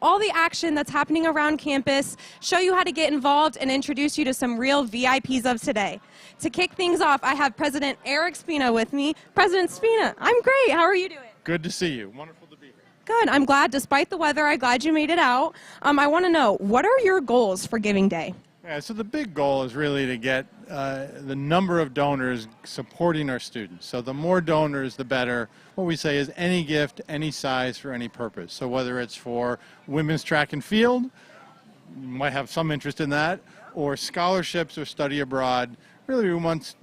all the action that's happening around campus, show you how to get involved, and introduce you to some real VIPs of today. To kick things off, I have President Eric Spina with me. President Spina, I'm great. How are you doing? Good to see you. Wonderful to be here. Good. I'm glad, despite the weather, I'm glad you made it out. I want to know, what are your goals for Giving Day? Yeah, so the big goal is really to get the number of donors supporting our students. So the more donors, the better. What we say is any gift, any size, for any purpose. So whether it's for women's track and field, you might have some interest in that, or scholarships or study abroad. Really, we want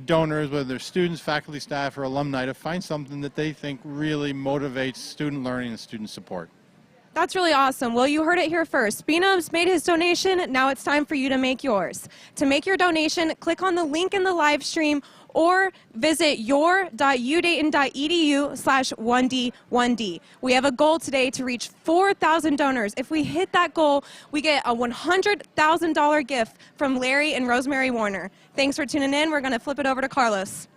donors, whether they're students, faculty, staff, or alumni, to find something that they think really motivates student learning and student support. That's really awesome. Well, you heard it here first. Spina's made his donation. Now it's time for you to make yours. To make your donation, click on the link in the live stream or visit your.udayton.edu/1D1D. We have a goal today to reach 4,000 donors. If we hit that goal, we get a $100,000 gift from Larry and Rosemary Warner. Thanks for tuning in. We're going to flip it over to Carlos.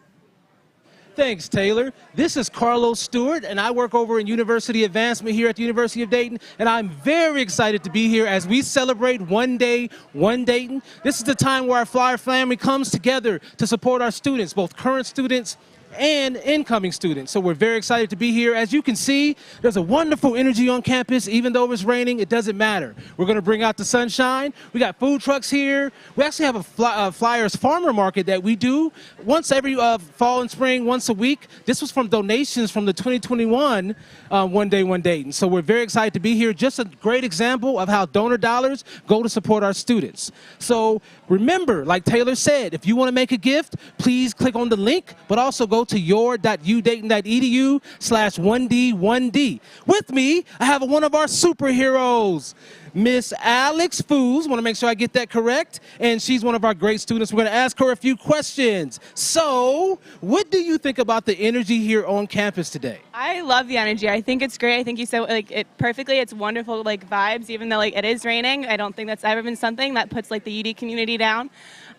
Thanks, Taylor. This is Carlos Stewart, and I work over in University Advancement here at the University of Dayton, and I'm very excited to be here as we celebrate One Day, One Dayton. This is the time where our Flyer family comes together to support our students, both current students and incoming students. So we're very excited to be here. As you can see, there's a wonderful energy on campus. Even though it's raining, it doesn't matter. We're going to bring out the sunshine. We got food trucks here. We actually have a Flyers farmer market that we do once every fall and spring, once a week. This was from donations from the 2021 One Day, One Dayton. So we're very excited to be here. Just a great example of how donor dollars go to support our students. So remember, like Taylor said, if you want to make a gift, please click on the link, but also go to your.udayton.edu/1D1D. With me, I have one of our superheroes, Miss Alex Foos. Want to make sure I get that correct. And she's one of our great students. We're going to ask her a few questions. So, what do you think about the energy here on campus today? I love the energy. I think it's great. I think you said it perfectly. It's wonderful vibes, even though it is raining. I don't think that's ever been something that puts the UD community down.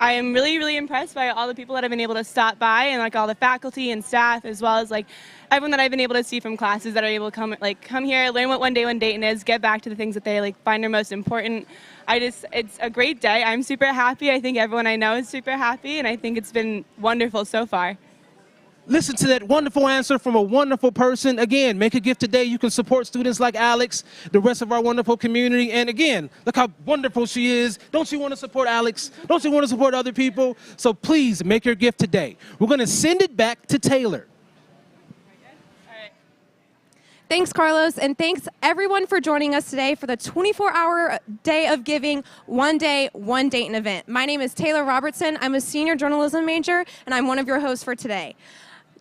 I am really, really impressed by all the people that have been able to stop by, and all the faculty and staff, as well as everyone that I've been able to see from classes that are able to come here, learn what One Day, One Dayton is, get back to the things that they find are most important. It's a great day. I'm super happy. I think everyone I know is super happy, and I think it's been wonderful so far. Listen to that wonderful answer from a wonderful person. Again, make a gift today. You can support students like Alex, the rest of our wonderful community. And again, look how wonderful she is. Don't you want to support Alex? Don't you want to support other people? So please make your gift today. We're going to send it back to Taylor. Thanks, Carlos, and thanks everyone for joining us today for the 24-hour Day of Giving One Day, One Dayton event. My name is Taylor Robertson. I'm a senior journalism major, and I'm one of your hosts for today.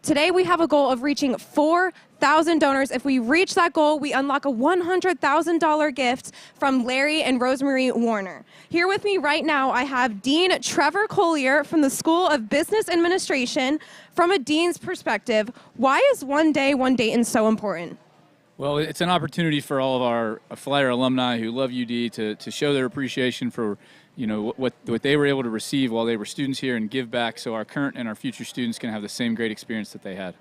Today, we have a goal of reaching 4,000 donors. If we reach that goal, we unlock a $100,000 gift from Larry and Rosemary Warner. Here with me right now, I have Dean Trevor Collier from the School of Business Administration. From a dean's perspective, why is One Day, One Dayton so important? Well, it's an opportunity for all of our Flyer alumni who love UD to show their appreciation for what they were able to receive while they were students here and give back so our current and our future students can have the same great experience that they had.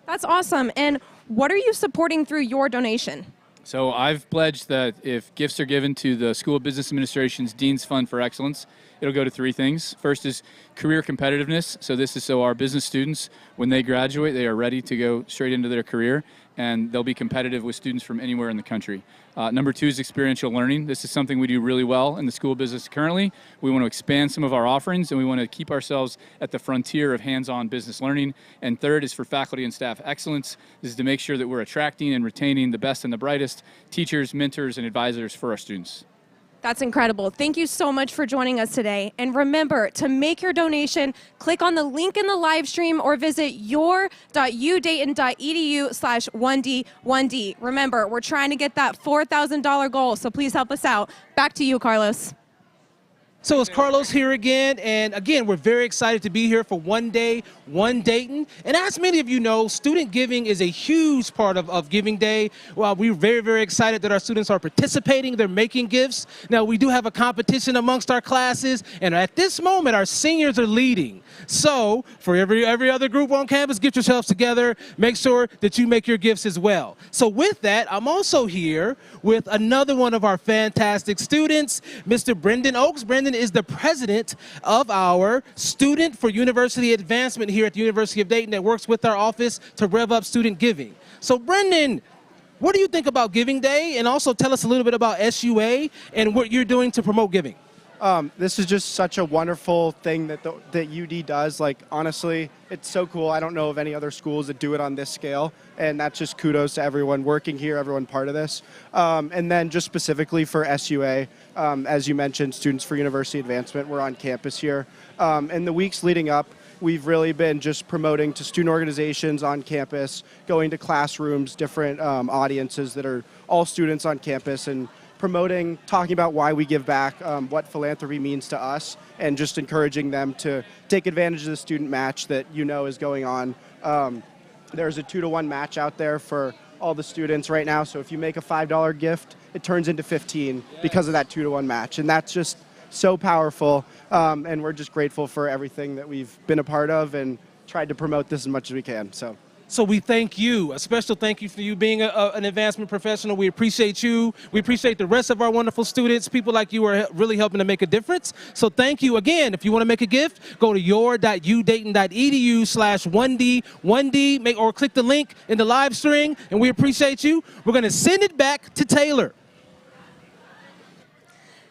That's awesome. And what are you supporting through your donation? So I've pledged that if gifts are given to the School of Business Administration's Dean's Fund for Excellence, it'll go to three things. First is career competitiveness. So this is so our business students, when they graduate, they are ready to go straight into their career, and they'll be competitive with students from anywhere in the country. Number two is experiential learning. This is something we do really well in the school business currently. We want to expand some of our offerings, and we want to keep ourselves at the frontier of hands-on business learning. And third is for faculty and staff excellence. This is to make sure that we're attracting and retaining the best and the brightest teachers, mentors, and advisors for our students. That's incredible. Thank you so much for joining us today. And remember, to make your donation, click on the link in the live stream or visit your.udayton.edu/1D1D. Remember, we're trying to get that $4,000 goal, so please help us out. Back to you, Carlos. So it's Carlos here again, and again, we're very excited to be here for One Day, One Dayton. And as many of you know, student giving is a huge part of Giving Day. Well, we're very, very excited that our students are participating. They're making gifts. Now, we do have a competition amongst our classes, and at this moment, our seniors are leading. So for every other group on campus, get yourselves together. Make sure that you make your gifts as well. So with that, I'm also here with another one of our fantastic students, Mr. Brendan Oakes. Brendan is the president of our Student for University Advancement here at the University of Dayton that works with our office to rev up student giving. So Brendan, what do you think about Giving Day? And also tell us a little bit about SUA and what you're doing to promote giving. This is just such a wonderful thing that UD does. Like, honestly, it's so cool. I don't know of any other schools that do it on this scale, and that's just kudos to everyone working here, everyone part of this. And then just specifically for SUA, as you mentioned, Students for University Advancement, we're on campus here. In the weeks leading up, we've really been just promoting to student organizations on campus, going to classrooms, different audiences that are all students on campus, and promoting, talking about why we give back, what philanthropy means to us, and just encouraging them to take advantage of the student match that you know is going on. There's a 2-to-1 match out there for all the students right now, so if you make a $5 gift, it turns into 15 because of that 2-to-1 match, and that's just so powerful, and we're just grateful for everything that we've been a part of and tried to promote this as much as we can. So we thank you. A special thank you for you being an advancement professional. We appreciate you. We appreciate the rest of our wonderful students. People like you are really helping to make a difference. So thank you again. If you want to make a gift, go to your.udayton.edu/1D1D, or click the link in the live stream, and we appreciate you. We're going to send it back to Taylor.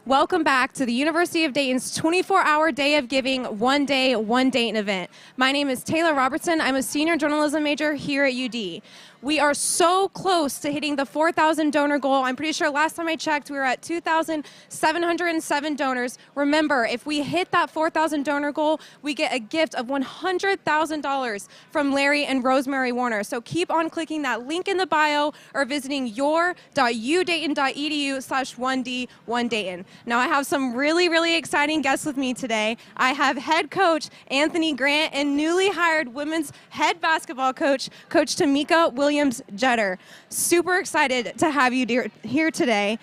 Welcome back to the University of Dayton's 24-hour Day of Giving, One Day, One Dayton event. My name is Taylor Robertson. I'm a senior journalism major here at UD. We are so close to hitting the 4,000 donor goal. I'm pretty sure last time I checked, we were at 2,707 donors. Remember, if we hit that 4,000 donor goal, we get a gift of $100,000 from Larry and Rosemary Warner. So keep on clicking that link in the bio or visiting your.udayton.edu/1D1Dayton. Now I have some really, really exciting guests with me today. I have head coach Anthony Grant and newly hired women's head basketball coach, Coach Tamika Williams-Jetter. Super excited to have you here today.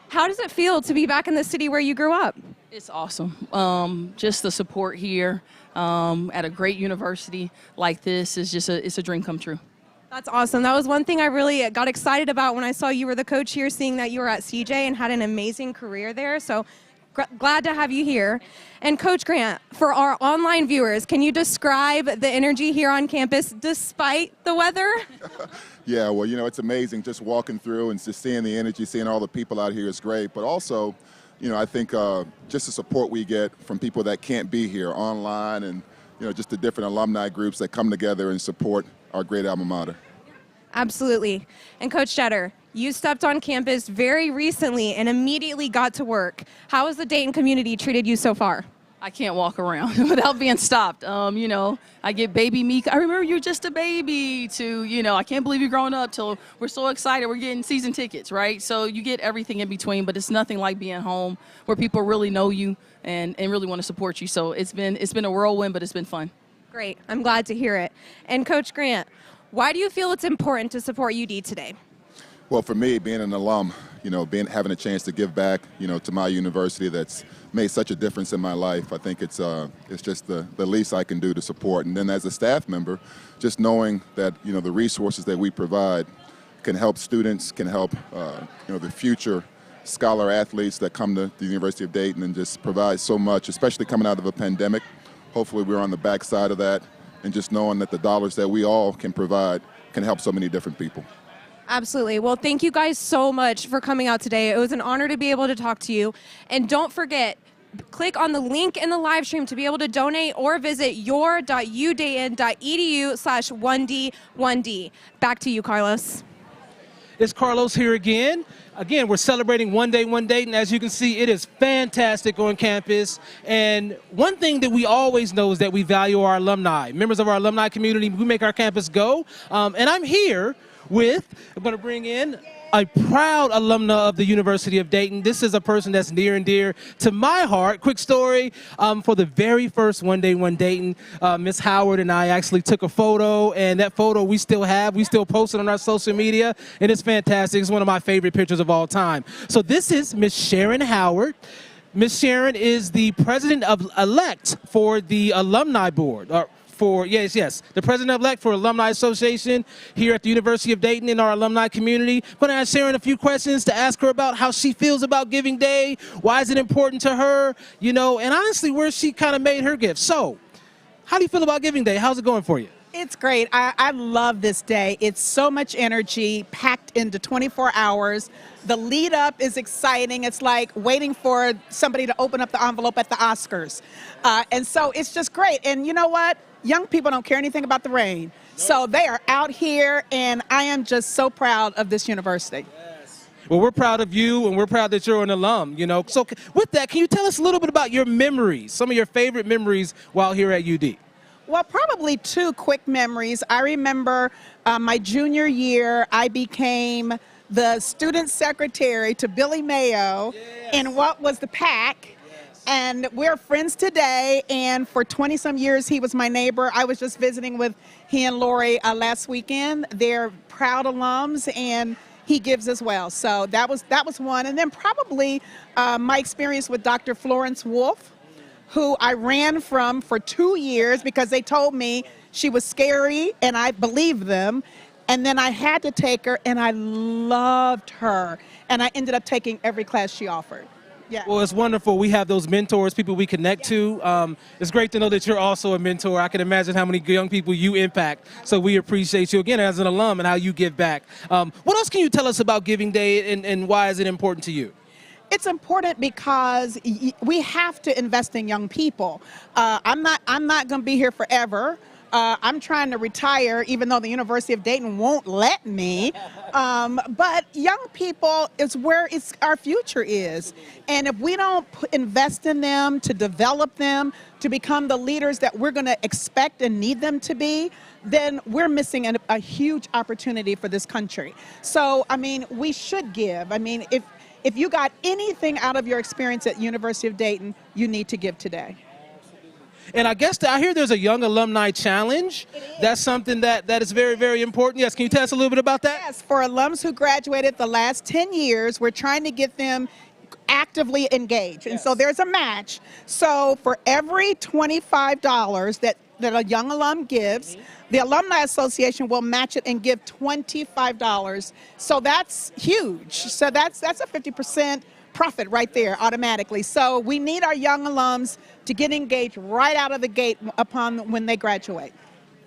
How does it feel to be back in the city where you grew up? It's awesome. Just the support here at a great university like this is just it's a dream come true. That's awesome. That was one thing I really got excited about when I saw you were the coach here, seeing that you were at CJ and had an amazing career there. So glad to have you here. And Coach Grant, for our online viewers, can you describe the energy here on campus despite the weather? Yeah, well, you know, it's amazing just walking through and just seeing the energy, seeing all the people out here is great. But also, you know, I think just the support we get from people that can't be here online, and, you know, just the different alumni groups that come together and support our great alma mater. Absolutely. And Coach Jetter, you stepped on campus very recently and immediately got to work. How has the Dayton community treated you so far? I can't walk around without being stopped. You know, I get baby me. I remember you're just a baby to, you know, I can't believe you're growing up till we're so excited. We're getting season tickets, right? So you get everything in between, but it's nothing like being home where people really know you and really want to support you. So it's been a whirlwind, but it's been fun. Great. I'm glad to hear it. And Coach Grant, why do you feel it's important to support UD today? Well, for me, being an alum, you know, having a chance to give back, you know, to my university that's made such a difference in my life, I think it's just the least I can do to support. And then as a staff member, just knowing that, you know, the resources that we provide can help students, can help, you know, the future scholar athletes that come to the University of Dayton, and just provide so much, especially coming out of a pandemic. Hopefully we're on the backside of that, and just knowing that the dollars that we all can provide can help so many different people. Absolutely. Well, thank you guys so much for coming out today. It was an honor to be able to talk to you. And don't forget, click on the link in the live stream to be able to donate or visit your.udayton.edu/1D1D. Back to you, Carlos. It's Carlos here again. Again, we're celebrating One Day, One Dayton. As you can see, it is fantastic on campus. And one thing that we always know is that we value our alumni. Members of our alumni community, we make our campus go. And I'm here with, I'm going to bring in a proud alumna of the University of Dayton. This is a person that's near and dear to my heart. Quick story, for the very first One Day, One Dayton, Miss Howard and I actually took a photo, and that photo we still have. We still post it on our social media, and it's fantastic. It's one of my favorite pictures of all time. So this is Miss Sharon Howard. Miss Sharon is the president-elect for the Alumni Board, the president-elect for Alumni Association here at the University of Dayton in our alumni community. I'm going to ask Sharon a few questions to ask her about how she feels about Giving Day, why is it important to her, you know, and honestly where she kind of made her gift. So, how do you feel about Giving Day? How's it going for you? It's great. I love this day. It's so much energy packed into 24 hours. The lead up is exciting. It's like waiting for somebody to open up the envelope at the Oscars. And so it's just great. And you know what? Young people don't care anything about the rain. So they are out here, and I am just so proud of this university. Well, we're proud of you, and we're proud that you're an alum, you know. So with that, can you tell us a little bit about your memories, some of your favorite memories while here at UD? Well, probably two quick memories. I remember my junior year, I became the student secretary to Billy Mayo in what was the PAC. And we're friends today, and for 20-some years, he was my neighbor. I was just visiting with he and Lori last weekend. They're proud alums, and he gives as well. So that was one. And then probably my experience with Dr. Florence Wolf, who I ran from for 2 years because they told me she was scary, and I believed them. And then I had to take her, and I loved her. And I ended up taking every class she offered. Yeah. Well, it's wonderful. We have those mentors, people we connect to. It's great to know that you're also a mentor. I can imagine how many young people you impact. So we appreciate you, again, as an alum and how you give back. What else can you tell us about Giving Day, and why is it important to you? It's important because we have to invest in young people. I'm not going to be here forever. I'm trying to retire, even though the University of Dayton won't let me. But young people is where our future is. And if we don't invest in them, to develop them, to become the leaders that we're going to expect and need them to be, then we're missing a huge opportunity for this country. So, I mean, we should give. I mean, if you got anything out of your experience at University of Dayton, you need to give today. And I guess I hear there's a Young Alumni Challenge. That's something that is very, very important. Yes, can you tell us a little bit about that? Yes, for alums who graduated the last 10 years, we're trying to get them actively engaged. And so there's a match. So for every $25 that a young alum gives, the Alumni Association will match it and give $25. So that's huge. So that's a 50% profit right there automatically. So we need our young alums to get engaged right out of the gate when they graduate.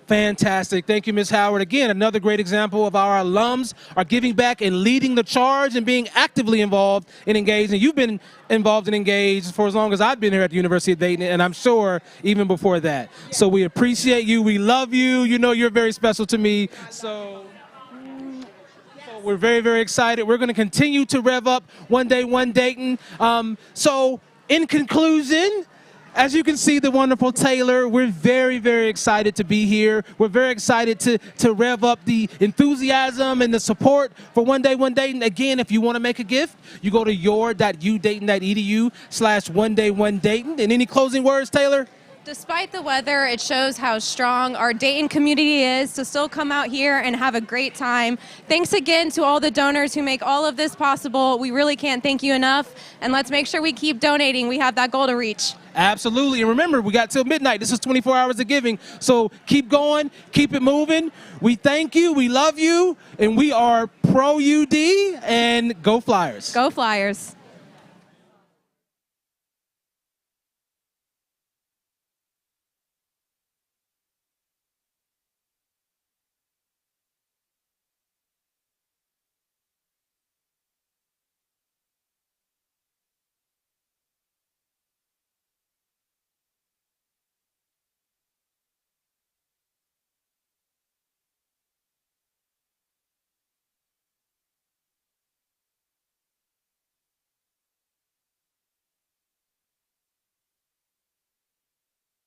Fantastic. Thank you, Ms. Howard. Again, another great example of our alums are giving back and leading the charge and being actively involved and engaged. And you've been involved and engaged for as long as I've been here at the University of Dayton, and I'm sure even before that. So we appreciate you. We love you. You know you're very special to me. So we're very, very excited. We're going to continue to rev up One Day, One Dayton. So in conclusion, as you can see, the wonderful Taylor, we're very, very excited to be here. We're very excited to rev up the enthusiasm and the support for One Day, One Dayton. Again, if you want to make a gift, you go to your.udayton.edu/oneday1dayton. And any closing words, Taylor? Despite the weather, it shows how strong our Dayton community is to still come out here and have a great time. Thanks again to all the donors who make all of this possible. We really can't thank you enough. And let's make sure we keep donating. We have that goal to reach. Absolutely. And remember, we got till midnight. This is 24 hours of giving. So keep going, keep it moving. We thank you, we love you, and we are pro UD, and go Flyers. Go Flyers.